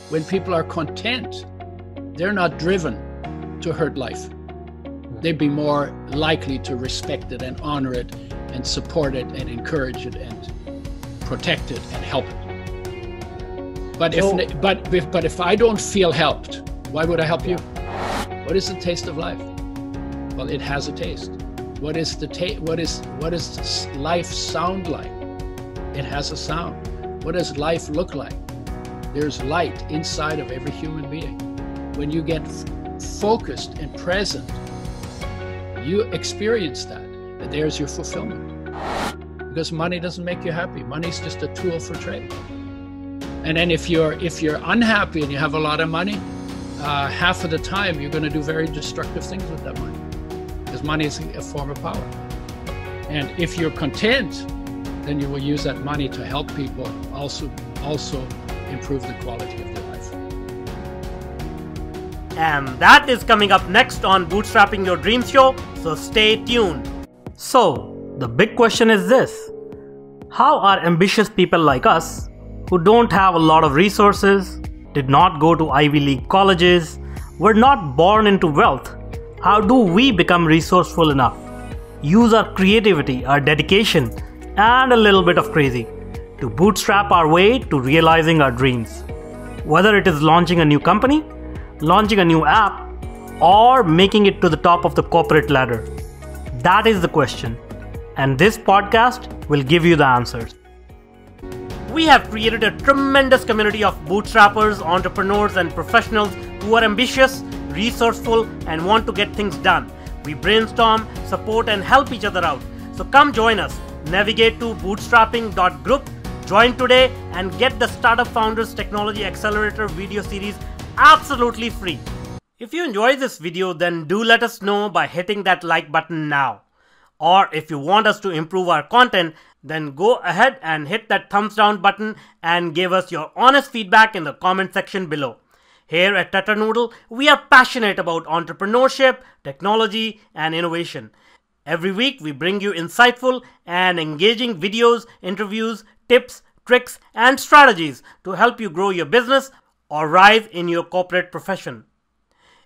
When people are content, they're not driven to hurt life. They'd be more likely to respect it and honor it and support it and encourage it and protect it and help it. But if I don't feel helped, why would I help you? What is the taste of life? Well, it has a taste. What is life sound like? It has a sound. What does life look like? There's light inside of every human being. When you get focused and present, you experience that, and there's your fulfillment. Because money doesn't make you happy. Money's just a tool for trade. And then if you're unhappy and you have a lot of money, half of the time you're going to do very destructive things with that money, because money is a form of power. And if you're content, then you will use that money to help people also improve the quality of their life. And that is coming up next on Bootstrapping Your Dreams show, so stay tuned. So, the big question is this: how are ambitious people like us, who don't have a lot of resources, did not go to Ivy League colleges, were not born into wealth, how do we become resourceful enough, use our creativity, our dedication, and a little bit of crazy to bootstrap our way to realizing our dreams? Whether it is launching a new company, launching a new app, or making it to the top of the corporate ladder. That is the question, and this podcast will give you the answers. We have created a tremendous community of bootstrappers, entrepreneurs, and professionals who are ambitious, resourceful, and want to get things done. We brainstorm, support, and help each other out. So come join us. Navigate to bootstrapping.group, join today, and get the Startup Founders Technology Accelerator video series absolutely free. If you enjoyed this video, then do let us know by hitting that like button now. Or if you want us to improve our content, then go ahead and hit that thumbs down button and give us your honest feedback in the comment section below. Here at Tatternoodle, we are passionate about entrepreneurship, technology, and innovation. Every week, we bring you insightful and engaging videos, interviews, tips, tricks, and strategies to help you grow your business or rise in your corporate profession.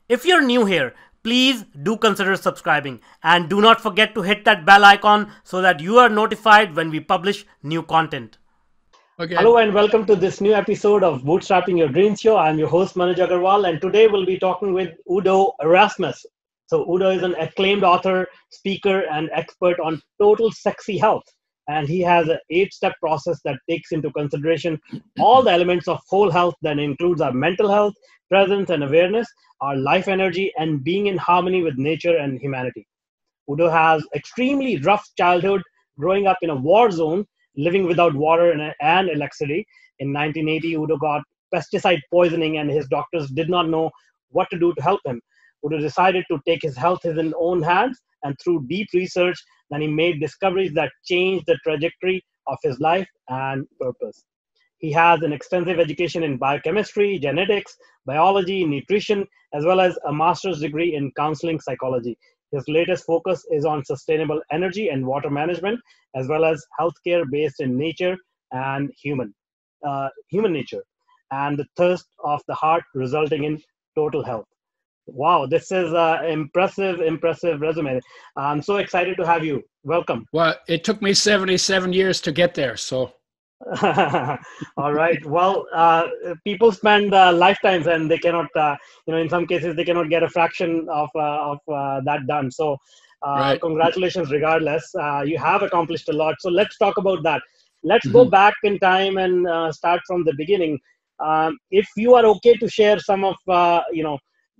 If you're new here, please do consider subscribing, and do not forget to hit that bell icon so that you are notified when we publish new content. Okay. Hello and welcome to this new episode of Bootstrapping Your Dreams show. I'm your host Manuj Aggarwal, and today we'll be talking with Udo Erasmus. So Udo is an acclaimed author, speaker, and expert on total sexy health. And he has an 8-step process that takes into consideration all the elements of whole health that includes our mental health, presence and awareness, our life energy, and being in harmony with nature and humanity. Udo has extremely rough childhood, growing up in a war zone, living without water and electricity. In 1980, Udo got pesticide poisoning and his doctors did not know what to do to help him. Udo decided to take his health in his own hands, and through deep research, then he made discoveries that changed the trajectory of his life and purpose. He has an extensive education in biochemistry, genetics, biology, nutrition, as well as a master's degree in counseling psychology. His latest focus is on sustainable energy and water management, as well as healthcare based in nature and human nature, and the thirst of the heart resulting in total health. Wow, this is an impressive resume. I'm so excited to have you. Welcome. Well, it took me 77 years to get there, so. All right. Well, people spend lifetimes and they cannot, in some cases, they cannot get a fraction of that done. So Right. Congratulations regardless. You have accomplished a lot. So let's talk about that. Let's go back in time and start from the beginning. If you are okay to share some of,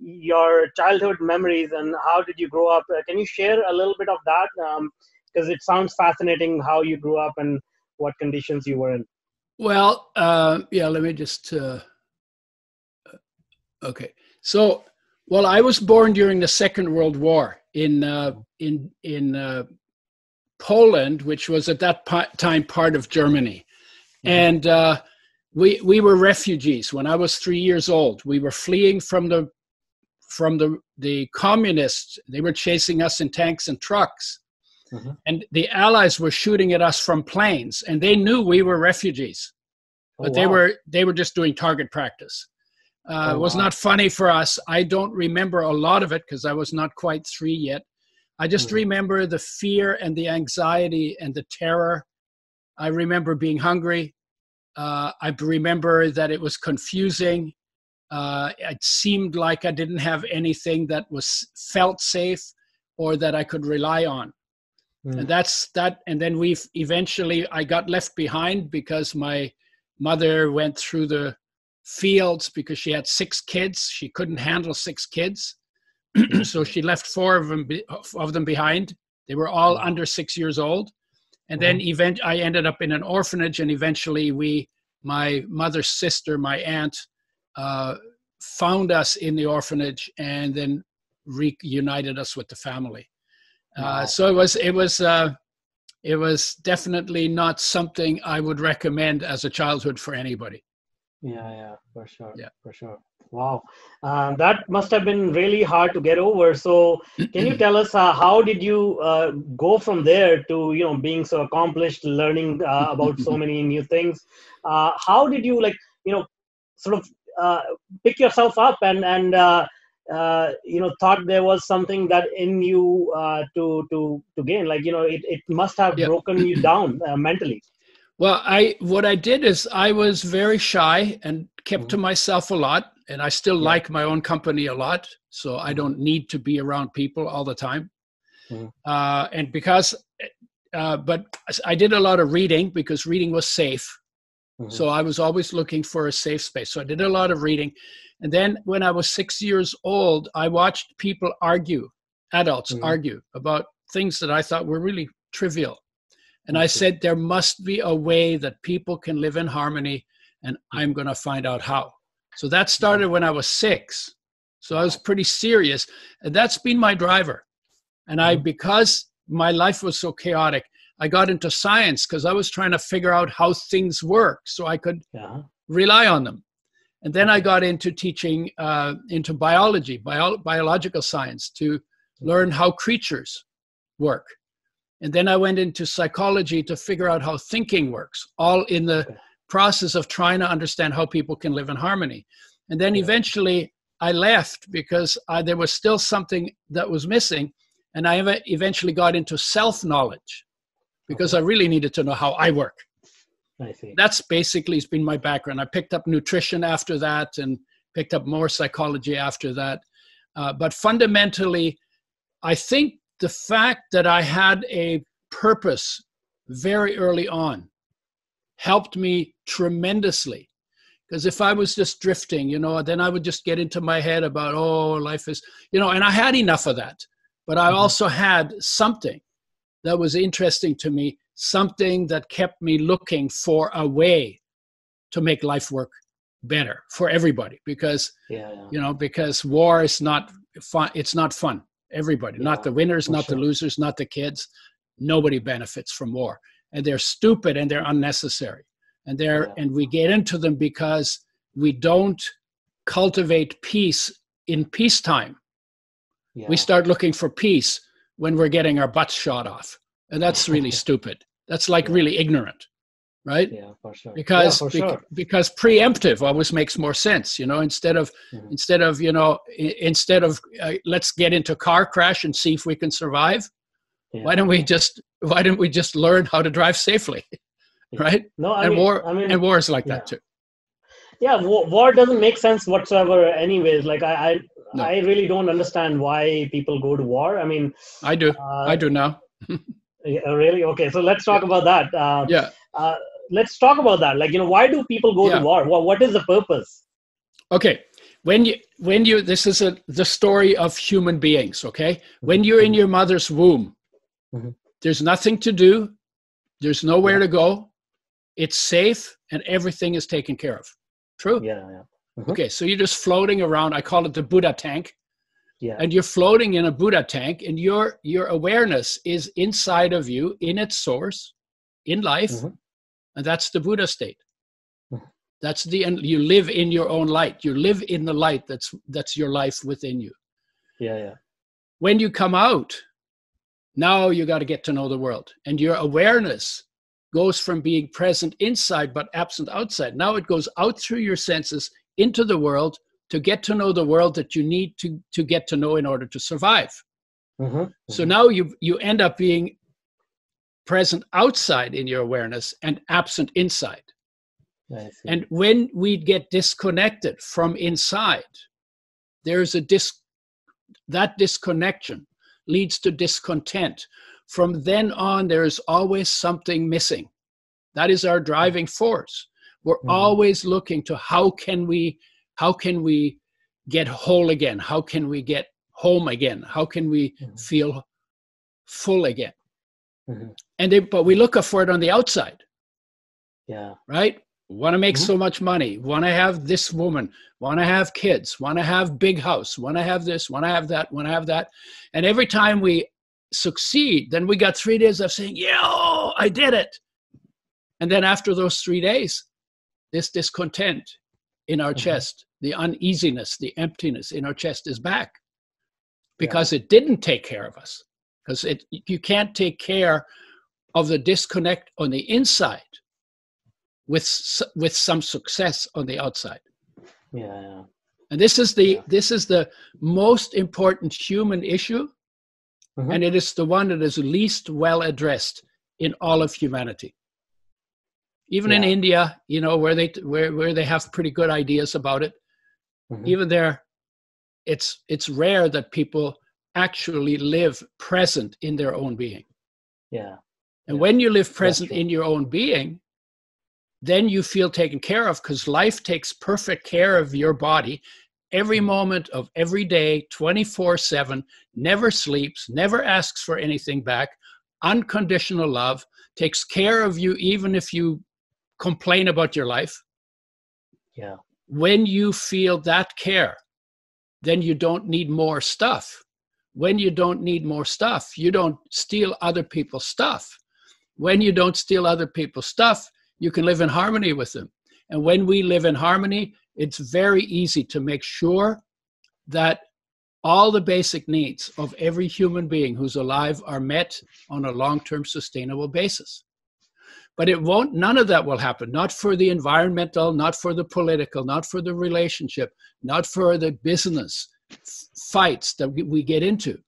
your childhood memories and how did you grow up? Can you share a little bit of that? Because it sounds fascinating how you grew up and what conditions you were in. Well, let me just, okay. So, well, I was born during the Second World War in Poland, which was at that time part of Germany. And we were refugees. When I was 3 years old, we were fleeing from the communists. They were chasing us in tanks and trucks. And the Allies were shooting at us from planes, and they knew we were refugees, but they were just doing target practice. Was not funny for us. I don't remember a lot of it because I was not quite 3 yet. I just remember the fear and the anxiety and the terror. I remember being hungry. I remember that it was confusing. It seemed like I didn't have anything that felt safe or that I could rely on. And that's that. And then I got left behind because my mother went through the fields because she had 6 kids. She couldn't handle 6 kids. So she left 4 of them behind. They were all under 6 years old. And then I ended up in an orphanage, and eventually my mother's sister, my aunt, found us in the orphanage and then reunited us with the family. So it was definitely not something I would recommend as a childhood for anybody. Yeah, for sure. Yeah, for sure. Wow. That must have been really hard to get over. So can you tell us how did you go from there to, being so accomplished, learning about so many new things? How did you sort of pick yourself up and thought there was something that in you to gain? It must have broken you down mentally. Well, what I did is I was very shy and kept to myself a lot. And I still like my own company a lot. So I don't need to be around people all the time. But I did a lot of reading because reading was safe. So I was always looking for a safe space. So I did a lot of reading. And then when I was 6 years old, I watched people adults argue about things that I thought were really trivial. And I said, there must be a way that people can live in harmony, and I'm going to find out how. So that started when I was 6. So I was pretty serious. And that's been my driver. And because my life was so chaotic, I got into science because I was trying to figure out how things work so I could rely on them. And then I got into teaching into biology, biological science, to learn how creatures work. And then I went into psychology to figure out how thinking works, all in the process of trying to understand how people can live in harmony. And then eventually I left because there was still something that was missing. And I eventually got into self-knowledge because I really needed to know how I work. I see. That's basically has been my background. I picked up nutrition after that and picked up more psychology after that. But fundamentally, I think the fact that I had a purpose very early on helped me tremendously. Because if I was just drifting, then I would just get into my head about, life is, and I had enough of that. But I also had something that was interesting to me, something that kept me looking for a way to make life work better for everybody. Because, because war is not fun. It's not fun. Everybody, not the winners, not the losers, not the kids. Nobody benefits from war. And they're stupid and they're unnecessary. And and we get into them because we don't cultivate peace in peacetime. We start looking for peace when we're getting our butts shot off. And that's really stupid. That's like really ignorant, right? Yeah, for sure. Because preemptive always makes more sense, instead of let's get into car crash and see if we can survive. Why don't we just learn how to drive safely? Right? No, and war is like that too. Yeah, war doesn't make sense whatsoever anyways. Like I really don't understand why people go to war. I mean, I do now. Really? Okay. So let's talk about that. Let's talk about that. Why do people go to war? What is the purpose? Okay. When you this is the story of human beings. Okay. When you're in your mother's womb, there's nothing to do. There's nowhere to go. It's safe and everything is taken care of. True? Yeah. Okay, so you're just floating around. I call it the Buddha tank. Yeah. And you're floating in a Buddha tank, and your awareness is inside of you, in its source, in life, and that's the Buddha state. That's you live in your own light. You live in the light that's your life within you. Yeah. When you come out, now you got to get to know the world, and your awareness goes from being present inside but absent outside. Now it goes out through your senses into the world to get to know the world that you need to get to know in order to survive. So now you end up being present outside in your awareness and absent inside. And when we get disconnected from inside, there's that disconnection leads to discontent. From then on, there is always something missing. That is our driving force. We're always looking to how can we get whole again? How can we get home again? How can we feel full again? But we look for it on the outside. Yeah. Right? Want to make so much money, want to have this woman, want to have kids, want to have big house, want to have this, want to have that, want to have that. And every time we succeed, then we got 3 days of saying, yeah, oh, I did it. And then after those 3 days, this discontent in our chest, the uneasiness, the emptiness in our chest is back because it didn't take care of us. Because you can't take care of the disconnect on the inside with some success on the outside. Yeah. And this is the most important human issue, and it is the one that is least well addressed in all of humanity. Even in India, you know, where they have pretty good ideas about it, even there, it's rare that people actually live present in their own being. Yeah. And when you live present in your own being, then you feel taken care of, because life takes perfect care of your body every moment of every day, 24/7, never sleeps, never asks for anything back, unconditional love, takes care of you even if you complain about your life. Yeah. When you feel that care, then you don't need more stuff. When you don't need more stuff, you don't steal other people's stuff. When you don't steal other people's stuff, you can live in harmony with them. And when we live in harmony, it's very easy to make sure that all the basic needs of every human being who's alive are met on a long-term sustainable basis. But none of that will happen, not for the environmental, not for the political, not for the relationship, not for the business fights that we get into.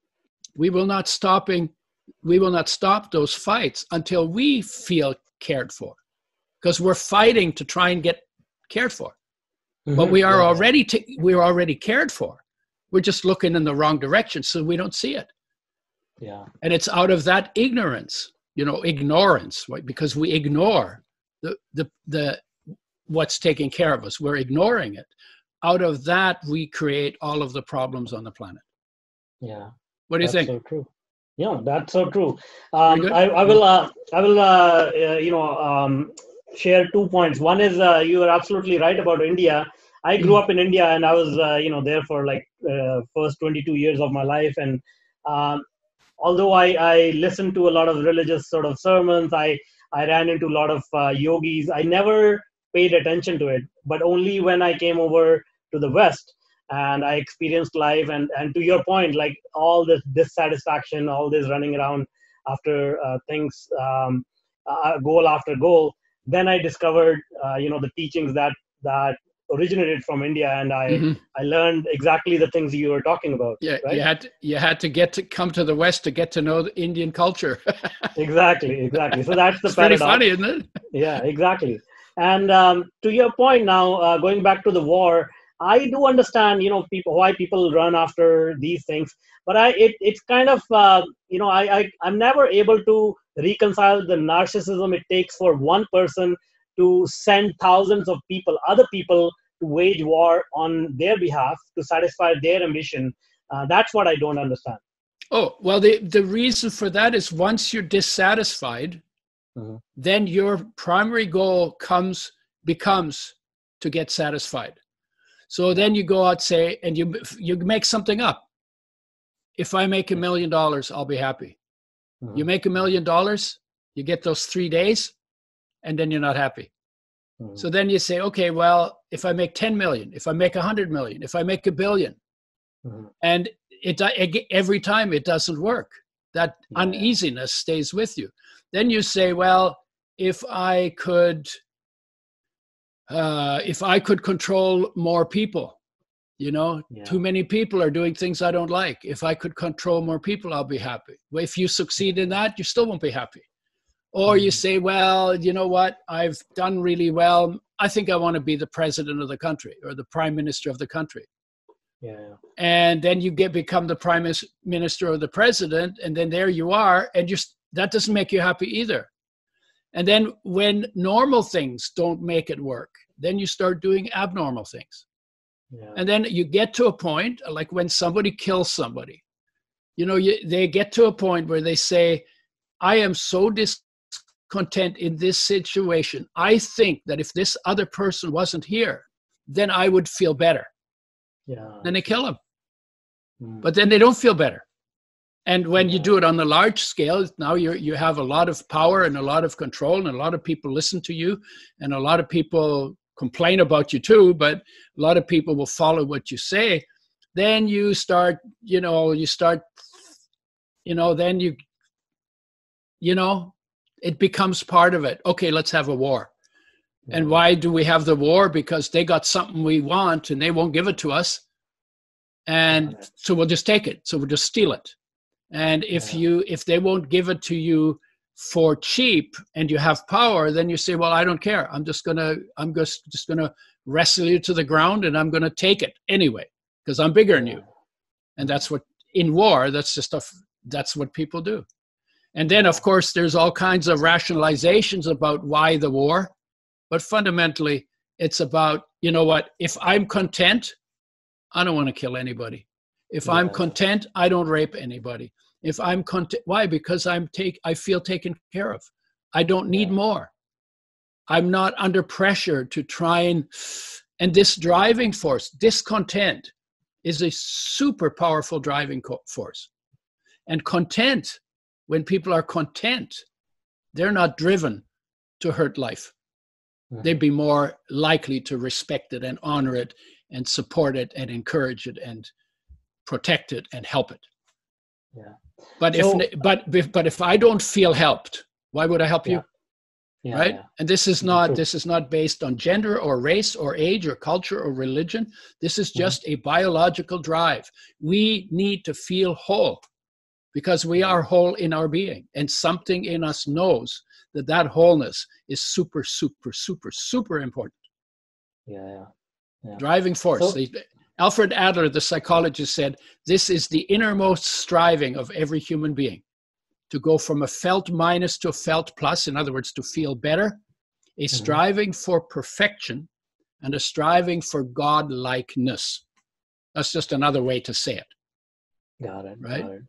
We will not stop those fights until we feel cared for, because we're fighting to try and get cared for. But we're already cared for. We're just looking in the wrong direction, so we don't see it. Yeah. And it's out of that ignorance, ignorance, right? Because we ignore the what's taking care of us. We're ignoring it. Out of that, we create all of the problems on the planet. Yeah. What do you think? So true. Yeah, that's so true. Very good. I will share 2 points. One is you are absolutely right about India. I grew up in India, and I was there for like first 22 years of my life. And although I listened to a lot of religious sort of sermons, I ran into a lot of yogis. I never paid attention to it, but only when I came over to the West and I experienced life. And to your point, like all this dissatisfaction, all this running around after things, goal after goal. Then I discovered, the teachings that originated from India, and I learned exactly the things you were talking about. Yeah, right? you had to come to the West to get to know the Indian culture. Exactly. So that's the it's paradox. pretty funny, isn't it? Yeah, exactly. And to your point now, going back to the war, I do understand, why people run after these things, but it's kind of, I'm never able to reconcile the narcissism it takes for one person to send thousands of other people to wage war on their behalf to satisfy their ambition. That's what I don't understand. Oh, well, the reason for that is once you're dissatisfied, then your primary goal becomes to get satisfied. So then you go out, say, and you make something up. If I make $1 million, I'll be happy. You make $1 million, you get those 3 days, and then you're not happy. So then you say, okay, well, if I make 10 million, if I make 100 million, if I make $1 billion, and every time it doesn't work, that uneasiness stays with you. Then you say, well, if I could control more people, Too many people are doing things I don't like. If I could control more people, I'll be happy. Well, if you succeed in that, you still won't be happy. Or you say, well, you know what? I've done really well. I think I want to be the president of the country or the prime minister of the country. Yeah. And then you become the prime minister or the president, and then there you are, and that doesn't make you happy either. And then when normal things don't make it work, then you start doing abnormal things. Yeah. And then you get to a point, like when somebody kills somebody, they get to a point where they say, I am so discontent in this situation. I think that if this other person wasn't here, then I would feel better. Yeah. Then they kill him. But then they don't feel better. And when you do it on the large scale, now you have a lot of power and a lot of control, and a lot of people listen to you, and a lot of people complain about you too, but a lot of people will follow what you say. Then you start, it becomes part of it. Okay, let's have a war. And why do we have the war? Because they got something we want and they won't give it to us. And so we'll just take it. So we'll just steal it. And if they won't give it to you for cheap and you have power, then you say, well, I don't care. I'm just gonna wrestle you to the ground, and I'm gonna take it anyway, because I'm bigger than you. And that's what, in war, that's what people do. And then of course there's all kinds of rationalizations about why the war. But fundamentally, it's about, if I'm content, I don't want to kill anybody. If I'm content, I don't rape anybody. If I'm content, why? Because I feel taken care of. I don't need more. I'm not under pressure to try and this driving force, discontent, is a super powerful driving force. And content, when people are content, they're not driven to hurt life. They'd be more likely to respect it and honor it and support it and encourage it and protect it and help it. Yeah. But if I don't feel helped, why would I help you? Yeah, right? yeah. And this is not based on gender or race or age or culture or religion. This is just a biological drive. We need to feel whole because we are whole in our being, and something in us knows that wholeness is super, super, super, super important. Yeah. Driving force. Alfred Adler, the psychologist, said, this is the innermost striving of every human being, to go from a felt minus to a felt plus, in other words, to feel better, a striving for perfection, and a striving for God-likeness. That's just another way to say it. Got it. Right? Got it.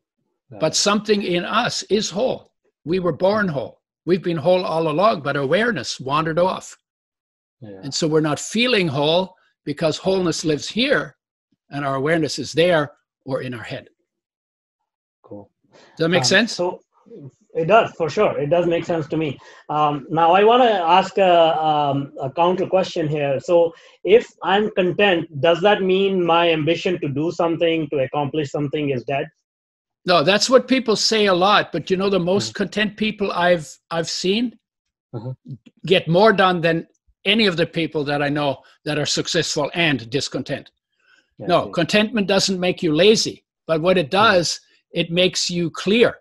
But something in us is whole. We were born whole. We've been whole all along, but awareness wandered off. Yeah. And so we're not feeling whole because wholeness lives here and our awareness is there or in our head. Cool. Does that make sense? So it does, for sure. It does make sense to me. Now I want to ask a counter question here. So if I'm content, does that mean my ambition to do something, to accomplish something is dead? No, that's what people say a lot. But you know, the most content people I've seen get more done than any of the people that I know that are successful and discontent. Yeah, no, contentment doesn't make you lazy, but what it does, it makes you clear.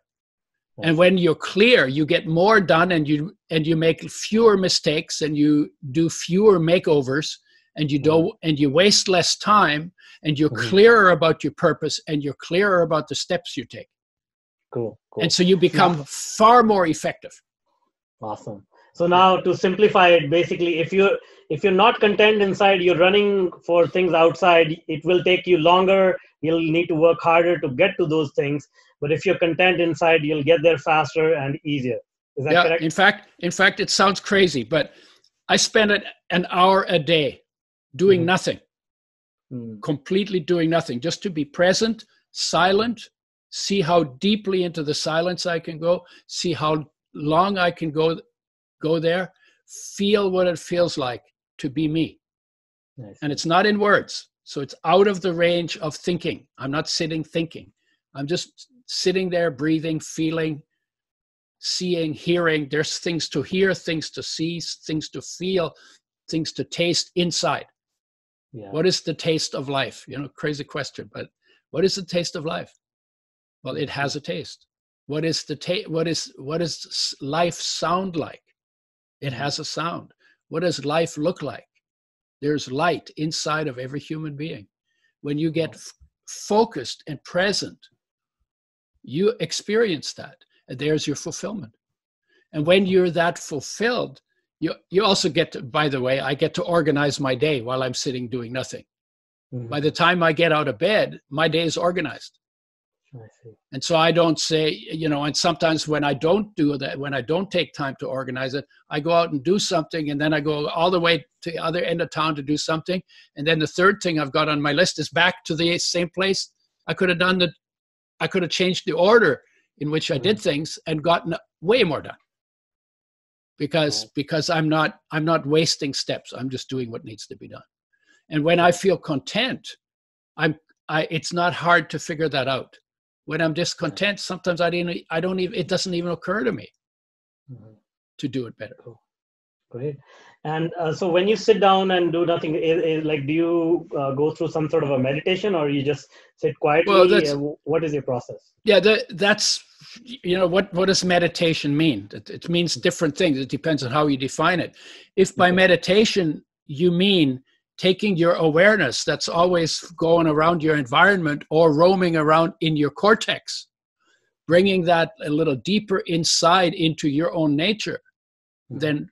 And when you're clear, you get more done, and you make fewer mistakes, and you do fewer makeovers, and you waste less time, and you're clearer about your purpose, and you're clearer about the steps you take. Cool. And so you become far more effective. Awesome. So now to simplify it, basically, if you're not content inside, you're running for things outside, it will take you longer. You'll need to work harder to get to those things. But if you're content inside, you'll get there faster and easier. Is that correct? In fact, it sounds crazy, but I spend an hour a day doing nothing, completely doing nothing, just to be present, silent, see how deeply into the silence I can go, see how long I can go there, feel what it feels like to be me. Nice. And it's not in words. So it's out of the range of thinking. I'm not sitting thinking. I'm just sitting there, breathing, feeling, seeing, hearing. There's things to hear, things to see, things to feel, things to taste inside. Yeah. What is the taste of life? Crazy question, but what is the taste of life? Well, it has a taste. What is the what is life sound like? It has a sound. What does life look like? There's light inside of every human being. When you get focused and present, you experience that, and there's your fulfillment. And when you're that fulfilled, you also get to, by the way, I get to organize my day while I'm sitting doing nothing. By the time I get out of bed, my day is organized. I see. And so I don't say, and sometimes when I don't do that, when I don't take time to organize it, I go out and do something, and then I go all the way to the other end of town to do something. And then the third thing I've got on my list is back to the same place. I could have changed the order in which I did things and gotten way more done. Because I'm not wasting steps. I'm just doing what needs to be done. And when I feel content, it's not hard to figure that out. When I'm discontent, sometimes it doesn't even occur to me to do it better. Cool. Great. And so when you sit down and do nothing, do you go through some sort of a meditation, or you just sit quietly? Well, what is your process? Yeah, that's, what does meditation mean? It means different things. It depends on how you define it. If by meditation you mean taking your awareness that's always going around your environment or roaming around in your cortex, bringing that a little deeper inside into your own nature, then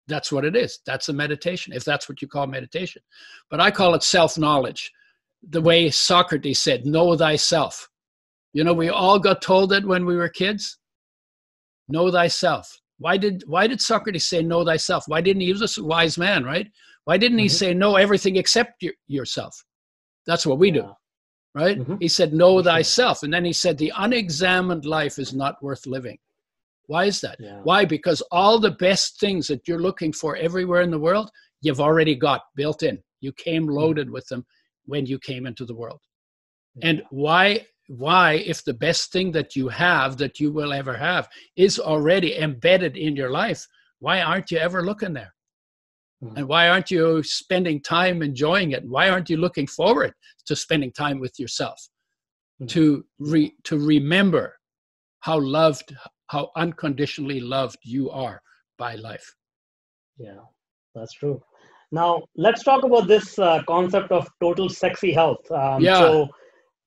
that's what it is. That's a meditation, if that's what you call meditation. But I call it self-knowledge. The way Socrates said, know thyself. We all got told it when we were kids. Know thyself. Why did Socrates say know thyself? Why didn't he use a wise man, right? Why didn't he say know everything except yourself? That's what we do, right? He said know thyself. And then he said the unexamined life is not worth living. Why is that? Yeah. Why? Because all the best things that you're looking for everywhere in the world, you've already got built in. You came loaded with them when you came into the world. And why, if the best thing that you have, that you will ever have, is already embedded in your life, why aren't you ever looking there? And why aren't you spending time enjoying it? Why aren't you looking forward to spending time with yourself? To remember how unconditionally loved you are by life. Yeah, that's true. Now, let's talk about this concept of total sexy health. So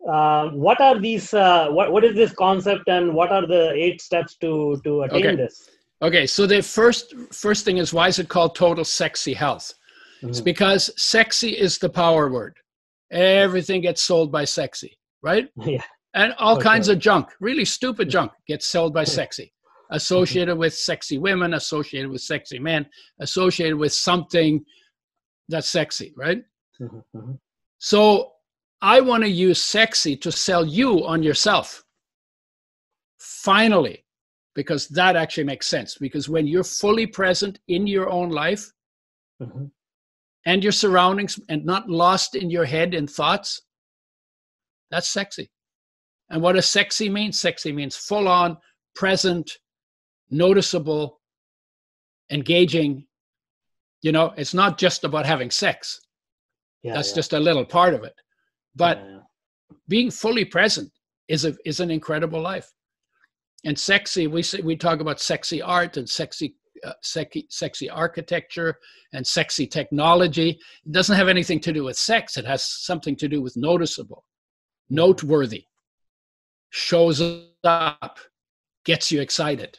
what are these, what is this concept, and what are the 8 steps to attain this? Okay, so the first thing is, why is it called total sexy health? It's because sexy is the power word. Everything gets sold by sexy, right? Yeah. And all kinds of junk, really stupid junk, gets sold by sexy. Associated with sexy women, associated with sexy men, associated with something that's sexy, right? So I want to use sexy to sell you on yourself. Finally. Because that actually makes sense. Because when you're fully present in your own life and your surroundings and not lost in your head in thoughts, that's sexy. And what does sexy mean? Sexy means full on, present, noticeable, engaging. It's not just about having sex. That's just a little part of it. But being fully present is an incredible life. And sexy, we talk about sexy art and sexy architecture and sexy technology. It doesn't have anything to do with sex. It has something to do with noticeable, noteworthy, shows up, gets you excited,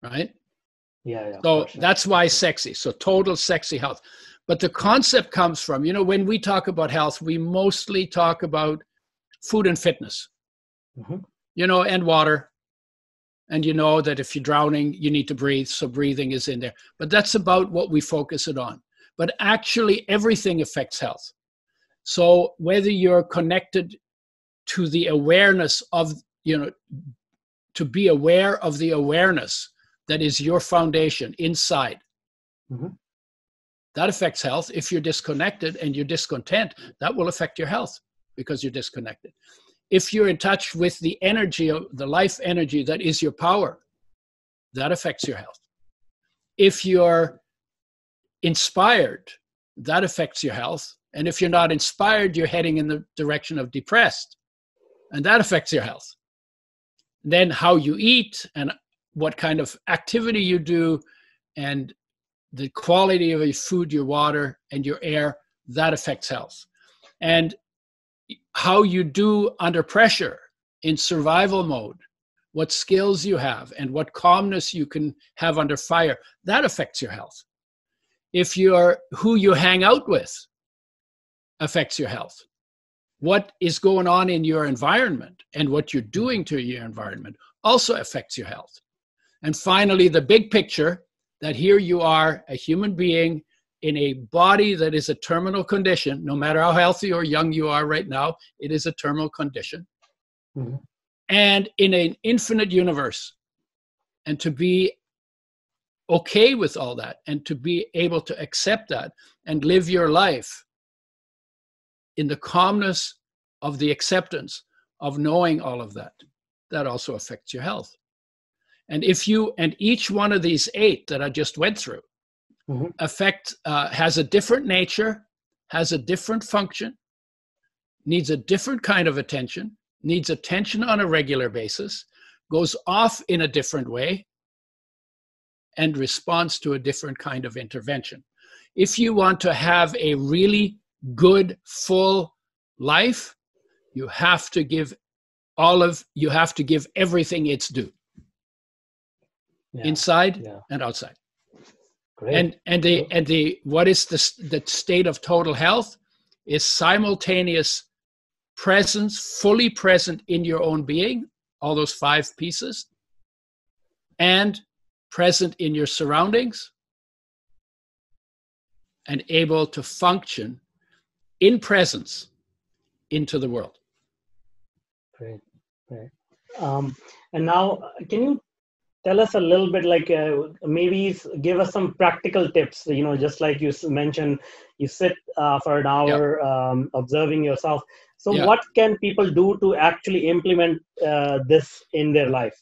right? Yeah. So that's why sexy. So total sexy health. But the concept comes from, when we talk about health, we mostly talk about food and fitness, and water. And that if you're drowning, you need to breathe. So breathing is in there. But that's about what we focus it on. But actually, everything affects health. So whether you're connected to the awareness of, to be aware of the awareness that is your foundation inside, that affects health. If you're disconnected and you're discontent, that will affect your health because you're disconnected. If you're in touch with the energy, the life energy that is your power, that affects your health. If you're inspired that affects your health. And if you're not inspired, you're heading in the direction of depressed, and that affects your health. Then how you eat and what kind of activity you do and the quality of your food, your water, and your air, that affects health. And how you do under pressure in survival mode, what skills you have and what calmness you can have under fire, that affects your health. If who you hang out with affects your health. What is going on in your environment and what you're doing to your environment also affects your health. And finally, the big picture, that here you are, a human being in a body that is a terminal condition. No matter how healthy or young you are right now, it is a terminal condition. Mm-hmm. And in an infinite universe. And to be okay with all that and to be able to accept that and live your life in the calmness of the acceptance of knowing all of that, that also affects your health. And each one of these 8 that I just went through mm-hmm. Has a different nature, has a different function, needs a different kind of attention, needs attention on a regular basis, goes off in a different way, and responds to a different kind of intervention. If you want to have a really good, full life, you have to give everything its due. Yeah. Inside and outside. Great. And what is the state of total health is simultaneous presence, fully present in your own being, all those 5 pieces, and present in your surroundings, and able to function in presence into the world. Great. And now, can you tell us a little bit, like maybe give us some practical tips? Just like you mentioned, you sit for an hour observing yourself. So what can people do to actually implement this in their life?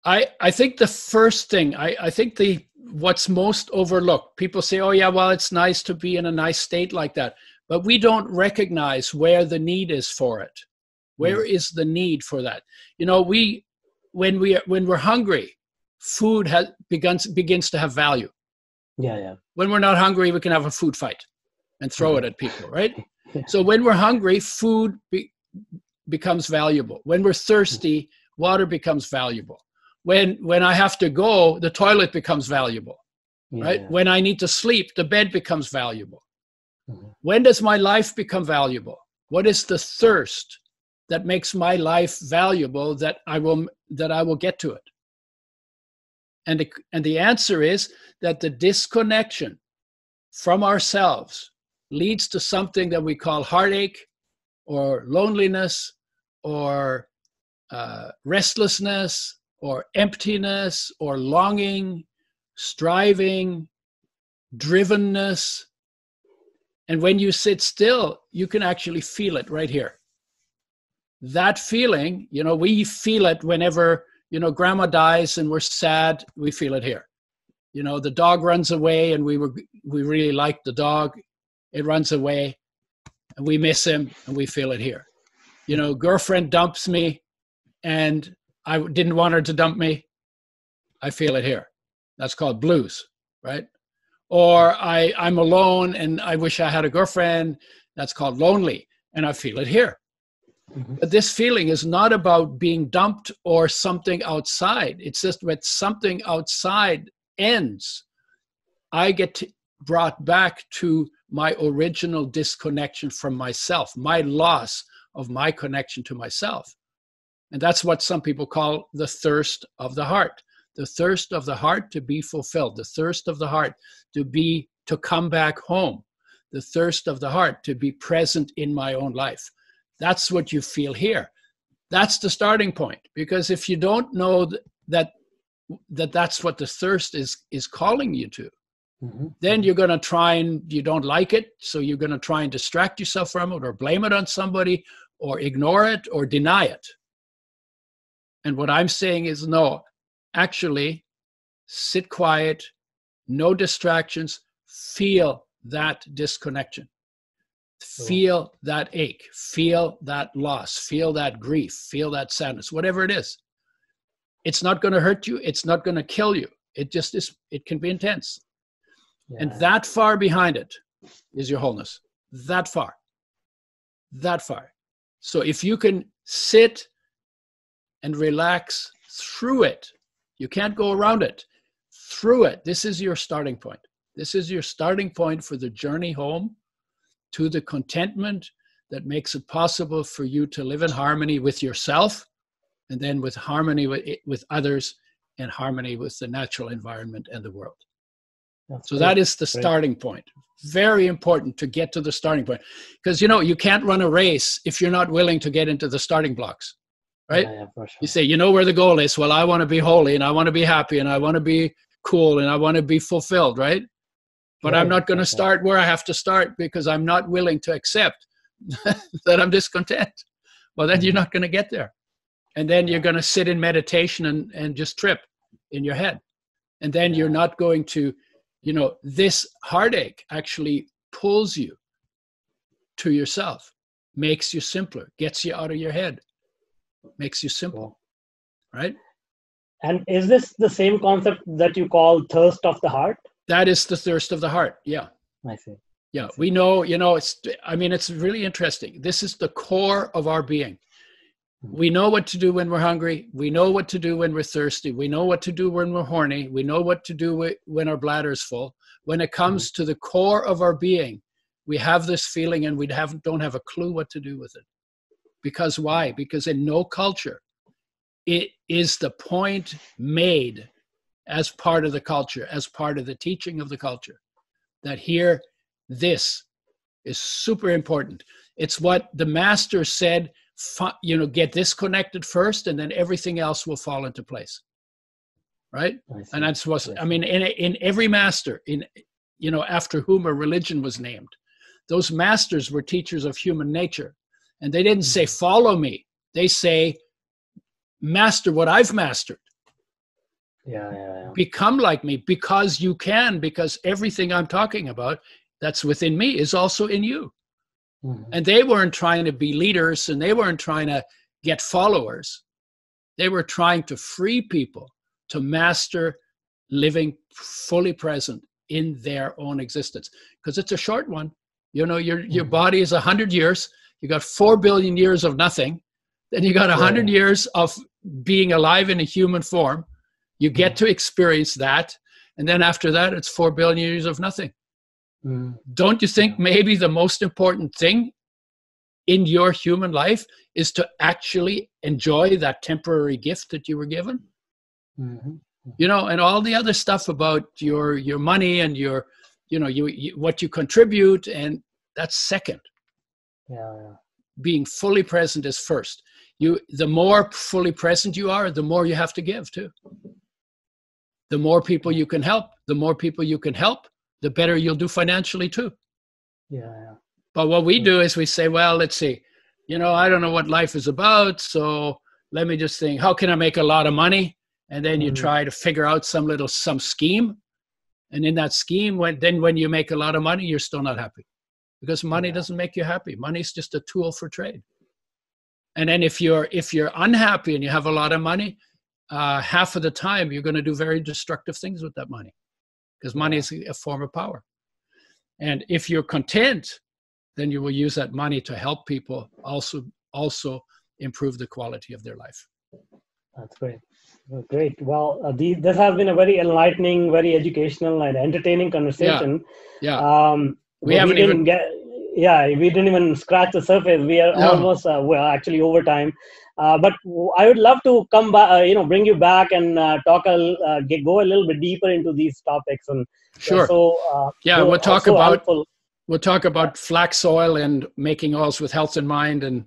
I think the first thing, I think what's most overlooked, people say, oh yeah, well, it's nice to be in a nice state like that. But we don't recognize where the need is for it. Where is the need for that? When we're hungry, food begins to have value. Yeah. When we're not hungry, we can have a food fight and throw it at people, right? So when we're hungry, food becomes valuable. When we're thirsty, water becomes valuable. When I have to go, the toilet becomes valuable, right? When I need to sleep, the bed becomes valuable. Mm-hmm. When does my life become valuable? What is the thirst that makes my life valuable that I will get to it? And the answer is that the disconnection from ourselves leads to something that we call heartache or loneliness or restlessness or emptiness or longing, striving, drivenness. And when you sit still, you can actually feel it right here. That feeling, we feel it whenever, grandma dies and we're sad, we feel it here. The dog runs away and we really like the dog. It runs away and we miss him and we feel it here. Girlfriend dumps me and I didn't want her to dump me. I feel it here. That's called blues, right? Or I'm alone and I wish I had a girlfriend. That's called lonely, and I feel it here. Mm-hmm. But this feeling is not about being dumped or something outside. It's just when something outside ends, I get brought back to my original disconnection from myself, my loss of my connection to myself. And that's what some people call the thirst of the heart. The thirst of the heart to be fulfilled. The thirst of the heart to come back home. The thirst of the heart to be present in my own life. That's what you feel here. That's the starting point. Because if you don't know that's what the thirst is calling you to, mm-hmm. then you're going to try and you don't like it. So you're going to try and distract yourself from it or blame it on somebody or ignore it or deny it. And what I'm saying is no, actually sit quiet, no distractions, feel that disconnection. Feel that ache, feel that loss, feel that grief, feel that sadness, whatever it is. It's not going to hurt you. It's not going to kill you. It just is, it can be intense. Yeah. And that far behind it is your wholeness. That far. That far. So if you can sit and relax through it, you can't go around it. Through it, this is your starting point. This is your starting point for the journey home to the contentment that makes it possible for you to live in harmony with yourself, and then with harmony with others, and harmony with the natural environment and the world. That's so great. That is the starting point. Very important to get to the starting point. Because, you know, you can't run a race if you're not willing to get into the starting blocks, right? Yeah, for sure. You say, you know where the goal is. Well, I want to be holy, and I want to be happy, and I want to be cool, and I want to be fulfilled, right? But I'm not going to start where I have to start because I'm not willing to accept that I'm discontent. Well, then you're not going to get there. And then you're going to sit in meditation and just trip in your head. And then you're not going to, you know, this heartache actually pulls you to yourself, makes you simpler, gets you out of your head, makes you simple, right? And is this the same concept that you call thirst of the heart? That is the thirst of the heart. Yeah. I see. Yeah. We know, you know, it's really interesting. This is the core of our being. We know what to do when we're hungry. We know what to do when we're thirsty. We know what to do when we're horny. We know what to do when our bladder is full. When it comes to the core of our being, we have this feeling and we don't have a clue what to do with it. Because why? Because in no culture, it is the point made as part of the culture, as part of the teaching of the culture, that here, this is super important. It's what the master said, you know, get this connected first, and then everything else will fall into place, right? And that's what, I mean, in every master, you know, after whom a religion was named, those masters were teachers of human nature. And they didn't say, follow me. They say, master what I've mastered. Become like me, because you can, because everything I'm talking about that's within me is also in you. And they weren't trying to be leaders, and they weren't trying to get followers. They were trying to free people to master living fully present in their own existence, because it's a short one. You know, your body is 100 years. You got 4 billion years of nothing. Then you got 100 years of being alive in a human form. You get to experience that. And then after that, it's 4 billion years of nothing. Don't you think maybe the most important thing in your human life is to actually enjoy that temporary gift that you were given? You know, and all the other stuff about your money and your, you know, what you contribute, and that's second. Being fully present is first. The more fully present you are, the more you have to give too. The more people you can help, the better you'll do financially too. But what we do is we say, well, let's see, you know, I don't know what life is about, so let me just think, how can I make a lot of money? And then you try to figure out some scheme. And in that scheme, when you make a lot of money, you're still not happy, because money doesn't make you happy. Money is just a tool for trade. And then if you're unhappy and you have a lot of money, half of the time you're going to do very destructive things with that money, because money is a form of power. And if you're content, then you will use that money to help people also improve the quality of their life. That's great. Great. Well, this has been a very enlightening, very educational and entertaining conversation. We didn't even scratch the surface. We are almost, actually over time. But I would love to come back, bring you back and go a little bit deeper into these topics. And sure. We'll talk about flax oil and making oils with health in mind, and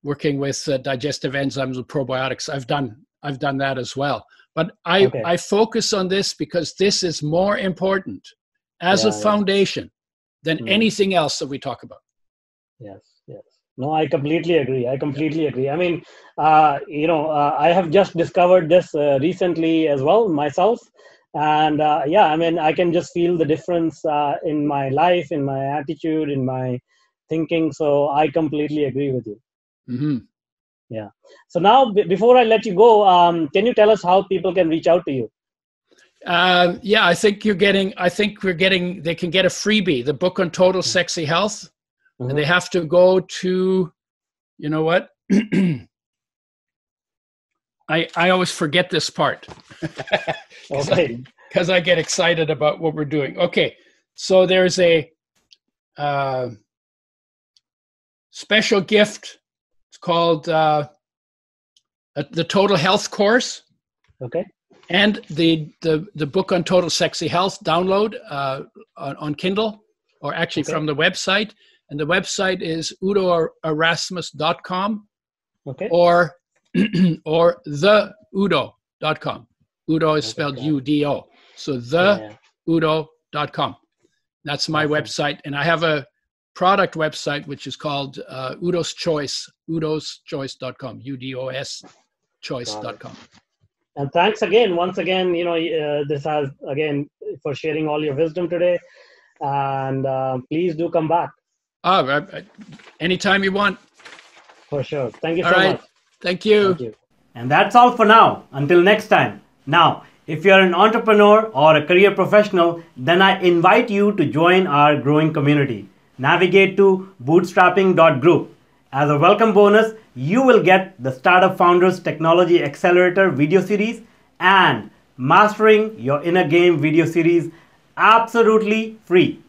working with digestive enzymes and probiotics. I've done that as well. But I focus on this because this is more important as a foundation than anything else that we talk about. Yes. No, I completely agree. I mean, I have just discovered this recently as well myself. And yeah, I mean, I can just feel the difference in my life, in my attitude, in my thinking. So I completely agree with you. Mm-hmm. Yeah. So now, before I let you go, can you tell us how people can reach out to you? Yeah, I think we're getting, they can get a freebie, the book on total sexy health. Mm-hmm. And they have to go to, you know what? I always forget this part. Okay. Because I get excited about what we're doing. Okay. So there's a special gift. It's called the Total Health course. Okay. And the book on total sexy health download on Kindle, or actually from the website. And the website is udoerasmus.com. Okay. Or theudo.com. Udo is spelled UDO. So theudo.com. That's my website. And I have a product website, which is called Udo's Choice, udoschoice.com, UDOS choice.com. And thanks again, once again, this has, again, for sharing all your wisdom today. And please do come back. Anytime you want. For sure. Thank you so much. Thank you. Thank you. And that's all for now. Until next time. Now, if you're an entrepreneur or a career professional, then I invite you to join our growing community. Navigate to bootstrapping.group. As a welcome bonus, you will get the Startup Founders Technology Accelerator video series and Mastering Your Inner Game video series absolutely free.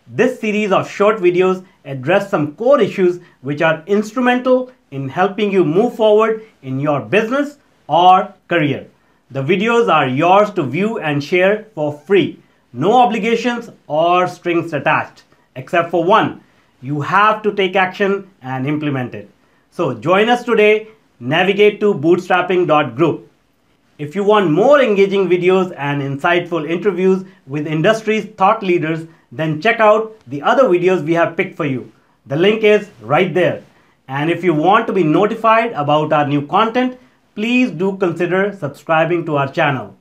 This series of short videos address some core issues which are instrumental in helping you move forward in your business or career. The videos are yours to view and share for free. No obligations or strings attached, except for one. You have to take action and implement it. So join us today. Navigate to bootstrapping.group. If you want more engaging videos and insightful interviews with industry's thought leaders, then check out the other videos we have picked for you. The link is right there. And if you want to be notified about our new content, please do consider subscribing to our channel.